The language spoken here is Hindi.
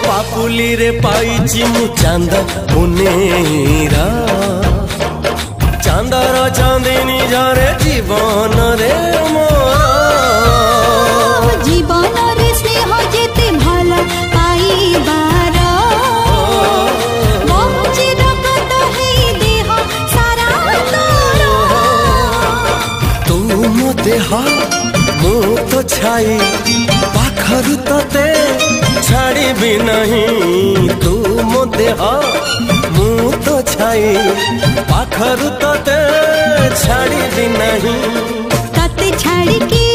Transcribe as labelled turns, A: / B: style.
A: पापुली रे पाइची मु चांद मुनेरा चांदर चांदिनी झरे जीवन रे मोरा
B: जीवन रे स्नेह जेते भला पाइबार बंची रगत हे देह सारा तोर
A: तू मो देह मु तो छाई पाखरु तते छाड़ी भी नहीं तू मो देह मु तो छाई पाखरु तते छाड़ी भी नहीं
B: तते छाड़ी के